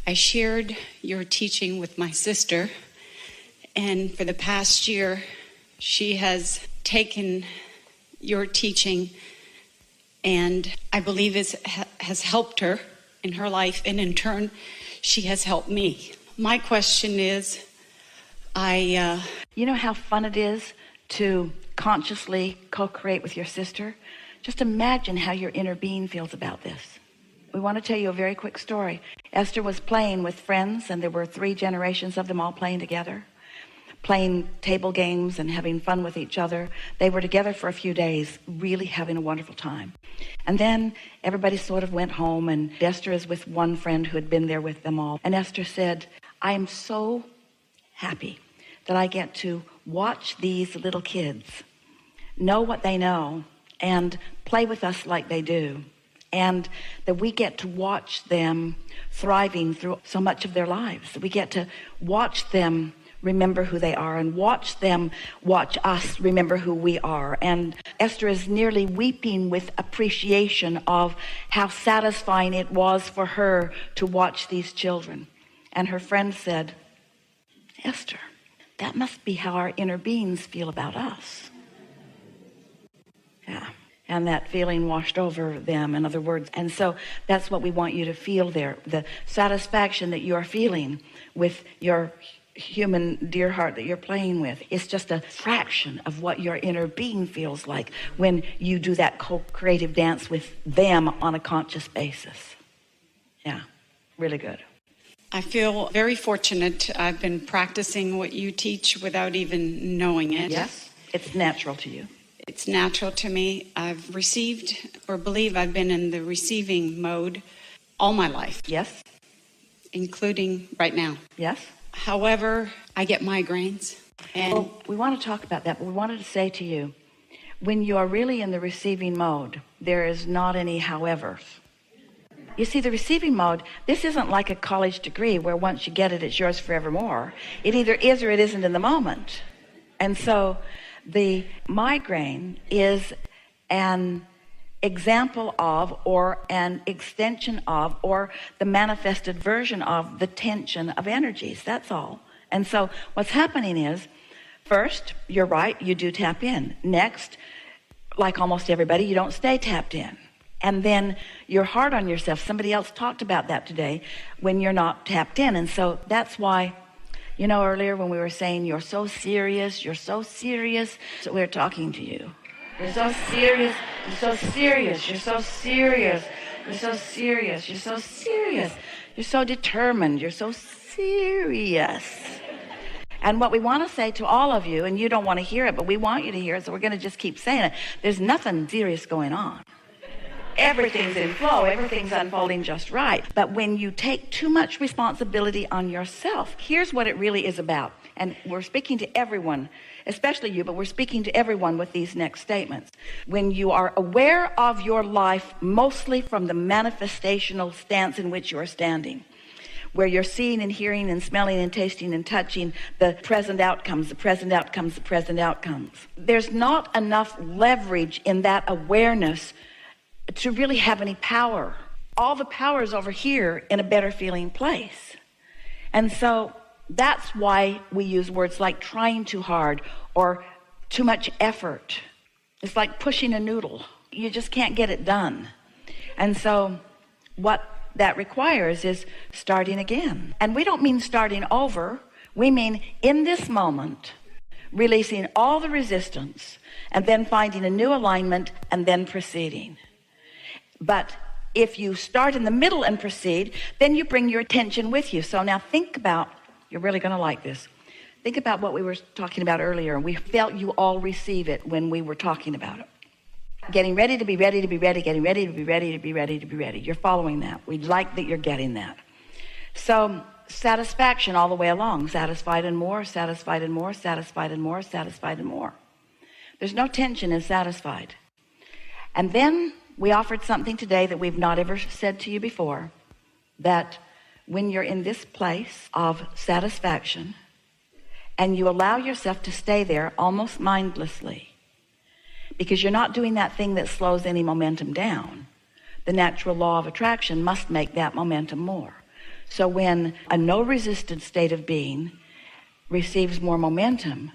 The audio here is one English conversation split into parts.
I shared your teaching with my sister, and for the past year, she has taken your teaching, and I believe has helped her in her life, and in turn, she has helped me. My question is, You know how fun it is to consciously co-create with your sister? Just imagine how your inner being feels about this. We want to tell you a very quick story. Esther was playing with friends, and there were 3 generations of them all playing together, playing table games and having fun with each other. They were together for a few days, really having a wonderful time. And then everybody sort of went home, and Esther is with one friend who had been there with them all. And Esther said, I am so happy that I get to watch these little kids know what they know and play with us like they do, and that we get to watch them thriving through so much of their lives. We get to watch them remember who they are, and watch them watch us remember who we are. And Esther is nearly weeping with appreciation of how satisfying it was for her to watch these children. And her friend said, Esther, that must be how our inner beings feel about us. Yeah. And that feeling washed over them, in other words. And so that's what we want you to feel there. The satisfaction that you're feeling with your human dear heart that you're playing with is just a fraction of what your inner being feels like when you do that co-creative dance with them on a conscious basis. Yeah, really good. I feel very fortunate. I've been practicing what you teach without even knowing it. Yes, it's natural to you. It's natural to me. I've received, or believe I've been in the receiving mode all my life. Yes. Including right now. Yes. However, I get migraines. And we want to talk about that, but we wanted to say to you, when you are really in the receiving mode, there is not any howevers. You see, the receiving mode, this isn't like a college degree where once you get it, it's yours forevermore. It either is or it isn't in the moment. And so the migraine is an example of, or an extension of, or the manifested version of the tension of energies. That's all. And so what's happening is, first, you're right, you do tap in. Next, like almost everybody, you don't stay tapped in. And then you're hard on yourself. Somebody else talked about that today, when you're not tapped in. And so that's why, you know, earlier when we were saying you're so serious, so we're talking to you. You're so serious, you're so serious, you're so serious, you're so serious, you're so serious, you're so determined, you're so serious. And what we want to say to all of you, and you don't want to hear it, but we want you to hear it, so we're going to just keep saying it. There's nothing serious going on. Everything's in flow, everything's unfolding just right. But when you take too much responsibility on yourself, here's what it really is about. And we're speaking to everyone, especially you, but we're speaking to everyone with these next statements. When you are aware of your life, mostly from the manifestational stance in which you are standing, where you're seeing and hearing and smelling and tasting and touching the present outcomes, the present outcomes, the present outcomes. There's not enough leverage in that awareness to really have any power. All the power is over here in a better feeling place. And so that's why we use words like trying too hard or too much effort. It's like pushing a noodle. You just can't get it done. And so what that requires is starting again. And we don't mean starting over. We mean in this moment, releasing all the resistance and then finding a new alignment and then proceeding. But if you start in the middle and proceed, then you bring your attention with you. So now think about, you're really going to like this. Think about what we were talking about earlier. We felt you all receive it when we were talking about it. Getting ready to be ready to be ready, getting ready to be ready to be ready to be ready. You're following that. We like that you're getting that. So satisfaction all the way along. Satisfied and more, satisfied and more, satisfied and more, satisfied and more. There's no tension in satisfied. And then we offered something today that we've not ever said to you before, that when you're in this place of satisfaction and you allow yourself to stay there almost mindlessly, because you're not doing that thing that slows any momentum down, the natural law of attraction must make that momentum more. So when a no resistance state of being receives more momentum,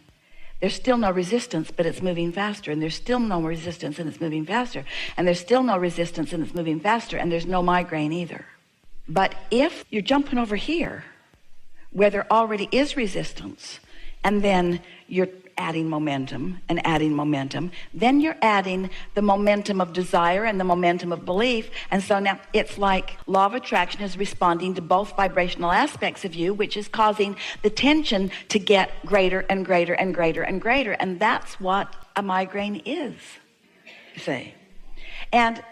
there's still no resistance, but it's moving faster, and there's still no resistance and it's moving faster, and there's still no resistance and it's moving faster, and there's no migraine either. But if you're jumping over here where there already is resistance, and then you're adding momentum and adding momentum, then you're adding the momentum of desire and the momentum of belief. And so now it's like law of attraction is responding to both vibrational aspects of you, which is causing the tension to get greater and greater and greater and greater. And that's what a migraine is, you see. And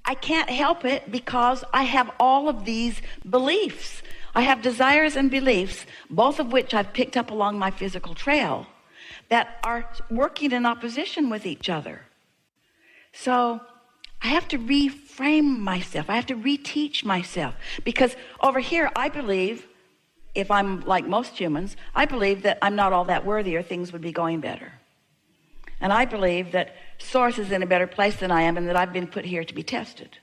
I can't help it because I have all of these beliefs. I have desires and beliefs, both of which I've picked up along my physical trail, that are working in opposition with each other. So I have to reframe myself. I have to reteach myself, because over here I believe, if I'm like most humans, I believe that I'm not all that worthy or things would be going better. And I believe that Source is in a better place than I am, and that I've been put here to be tested.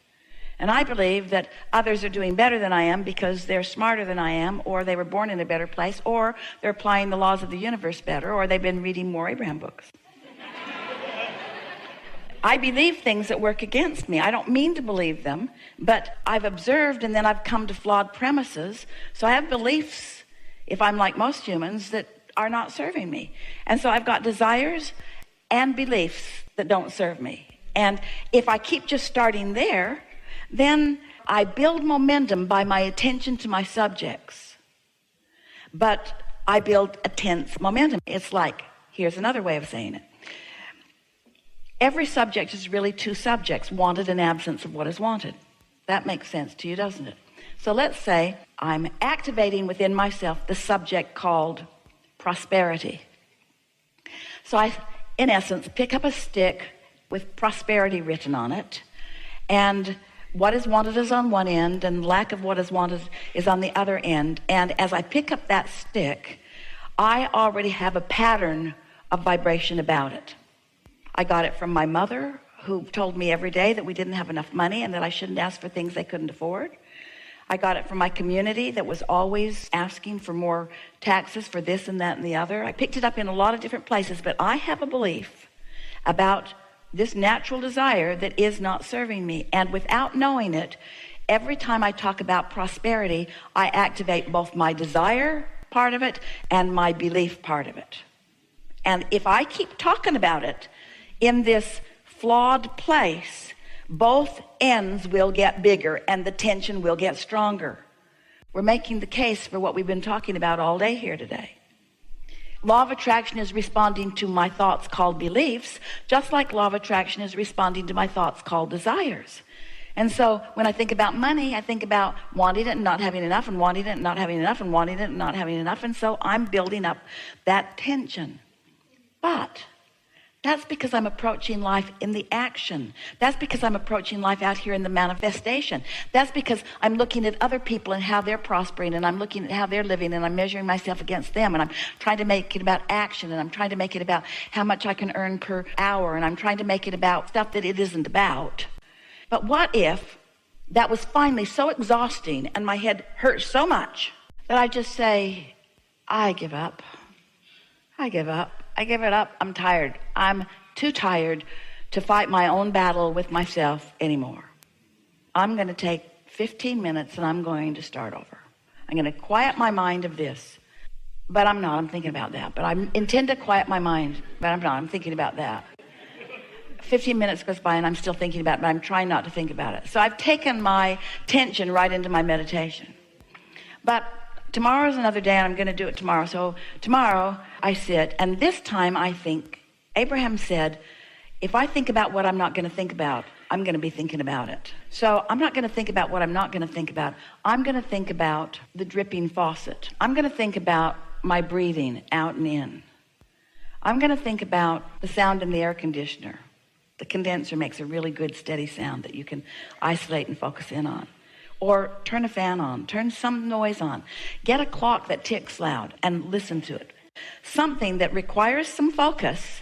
And I believe that others are doing better than I am because they're smarter than I am, or they were born in a better place, or they're applying the laws of the universe better, or they've been reading more Abraham books. I believe things that work against me. I don't mean to believe them, but I've observed, and then I've come to flawed premises. So I have beliefs, if I'm like most humans, that are not serving me. And so I've got desires and beliefs that don't serve me. And if I keep just starting there, then I build momentum by my attention to my subjects, but I build a tense momentum. It's like, here's another way of saying it. Every subject is really two subjects, wanted and absence of what is wanted. That makes sense to you, doesn't it? So let's say I'm activating within myself the subject called prosperity. So I, in essence, pick up a stick with prosperity written on it, and what is wanted is on one end, and lack of what is wanted is on the other end. And as I pick up that stick, I already have a pattern of vibration about it. I got it from my mother, who told me every day that we didn't have enough money and that I shouldn't ask for things they couldn't afford. I got it from my community that was always asking for more taxes for this and that and the other. I picked it up in a lot of different places, but I have a belief about this natural desire that is not serving me. And without knowing it, every time I talk about prosperity, I activate both my desire part of it and my belief part of it. And if I keep talking about it in this flawed place, both ends will get bigger and the tension will get stronger. We're making the case for what we've been talking about all day here today. Law of attraction is responding to my thoughts called beliefs, just like law of attraction is responding to my thoughts called desires. And so when I think about money, I think about wanting it and not having enough, and wanting it and not having enough, and wanting it and not having enough. And so I'm building up that tension. But that's because I'm approaching life in the action. That's because I'm approaching life out here in the manifestation. That's because I'm looking at other people and how they're prospering, and I'm looking at how they're living, and I'm measuring myself against them, and I'm trying to make it about action, and I'm trying to make it about how much I can earn per hour, and I'm trying to make it about stuff that it isn't about. But what if that was finally so exhausting and my head hurts so much that I just say, I give up. I give up. I give it up. I'm tired. I'm too tired to fight my own battle with myself anymore. I'm going to take 15 minutes and I'm going to start over. I'm going to quiet my mind of this. But I'm not. I'm thinking about that. But I intend to quiet my mind. But I'm not. I'm thinking about that. 15 minutes goes by and I'm still thinking about it, but I'm trying not to think about it. So I've taken my tension right into my meditation. But tomorrow's another day, and I'm going to do it tomorrow. So tomorrow I sit, and this time I think. Abraham said, if I think about what I'm not going to think about, I'm going to be thinking about it. So I'm not going to think about what I'm not going to think about. I'm going to think about the dripping faucet. I'm going to think about my breathing out and in. I'm going to think about the sound in the air conditioner. The condenser makes a really good steady sound that you can isolate and focus in on. Or turn a fan on, turn some noise on. Get a clock that ticks loud and listen to it. Something that requires some focus,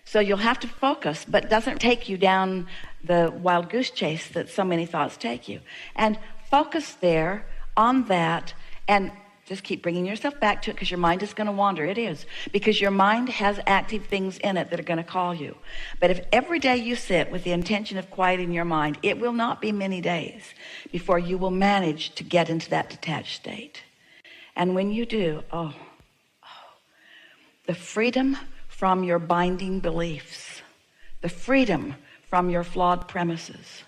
so you'll have to focus, but doesn't take you down the wild goose chase that so many thoughts take you. And focus there on that, and just keep bringing yourself back to it, because your mind is going to wander. It is, because your mind has active things in it that are going to call you. But if every day you sit with the intention of quieting your mind, it will not be many days before you will manage to get into that detached state. And when you do, the freedom from your binding beliefs, the freedom from your flawed premises,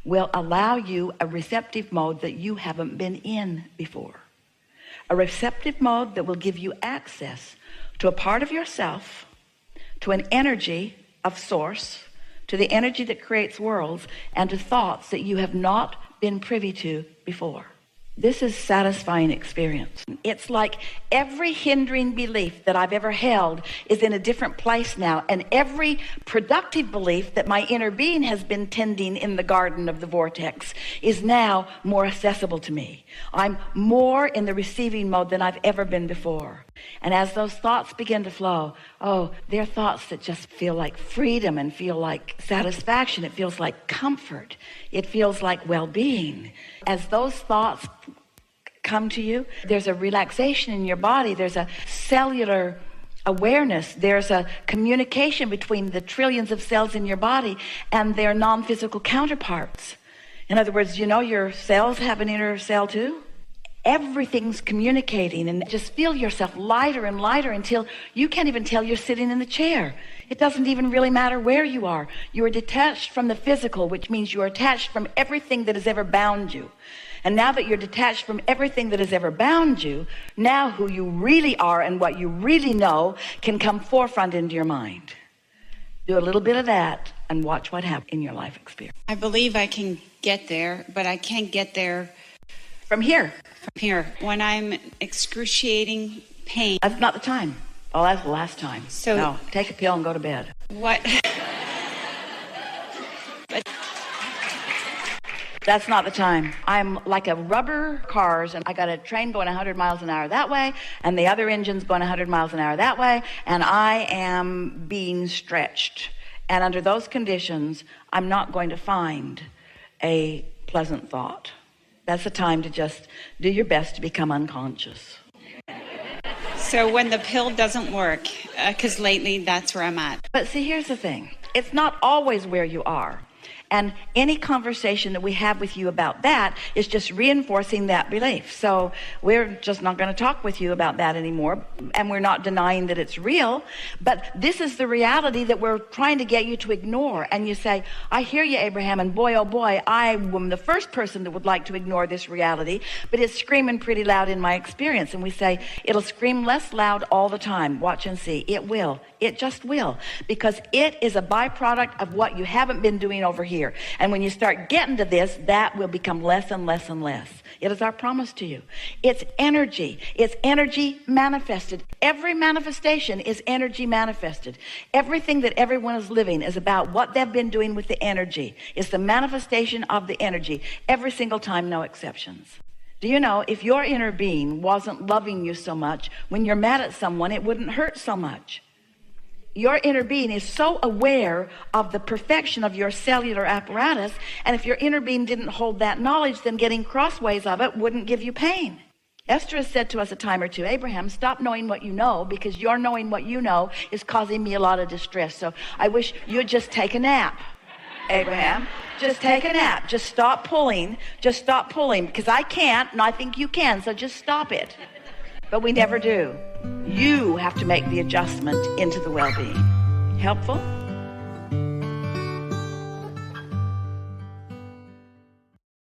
will allow you a receptive mode that you haven't been in before. A receptive mode that will give you access to a part of yourself, to an energy of source, to the energy that creates worlds, and to thoughts that you have not been privy to before. This is satisfying experience. It's like every hindering belief that I've ever held is in a different place now, and every productive belief that my inner being has been tending in the garden of the vortex is now more accessible to me. I'm more in the receiving mode than I've ever been before. And as those thoughts begin to flow, they're thoughts that just feel like freedom and feel like satisfaction. It feels like comfort. It feels like well-being. As those thoughts come to you, there's a relaxation in your body. There's a cellular awareness. There's a communication between the trillions of cells in your body and their non-physical counterparts. In other words, your cells have an inner cell too. Everything's communicating, and just feel yourself lighter and lighter until you can't even tell you're sitting in the chair. It doesn't even really matter where you are. You are detached from the physical, which means you are attached from everything that has ever bound you. And now that you're detached from everything that has ever bound you, now who you really are and what you really know can come forefront into your mind. Do a little bit of that and watch what happens in your life experience. I believe I can get there, but I can't get there from here. When I'm excruciating pain. That's not the time. That's the last time. So no, take a pill and go to bed. What? But that's not the time. I'm like a rubber cars, and I got a train going 100 miles an hour that way, and the other engine's going 100 miles an hour that way, and I am being stretched. And under those conditions, I'm not going to find a pleasant thought. That's the time to just do your best to become unconscious. So when the pill doesn't work, because lately that's where I'm at. But see, here's the thing. It's not always where you are. And any conversation that we have with you about that is just reinforcing that belief. So we're just not going to talk with you about that anymore. And we're not denying that it's real. But this is the reality that we're trying to get you to ignore. And you say, I hear you, Abraham. And boy, oh boy, I am the first person that would like to ignore this reality. But it's screaming pretty loud in my experience. And we say, it'll scream less loud all the time. Watch and see. It will. It just will. Because it is a byproduct of what you haven't been doing over here. And when you start getting to this, that will become less and less and less. It is our promise to you. It's energy. It's energy manifested. Every manifestation is energy manifested. Everything that everyone is living is about what they've been doing with the energy. It's the manifestation of the energy. Every single time, no exceptions. Do you know, if your inner being wasn't loving you so much, when you're mad at someone, it wouldn't hurt so much. Your inner being is so aware of the perfection of your cellular apparatus, and if your inner being didn't hold that knowledge, then getting crossways of it wouldn't give you pain. Esther has said to us a time or two, Abraham, stop knowing what you know, because your knowing what you know is causing me a lot of distress. So I wish you'd just take a nap, Abraham. Just take a nap. Just stop pulling. Just stop pulling, because I can't, and I think you can, so just stop it. But we never do. You have to make the adjustment into the well-being. Helpful?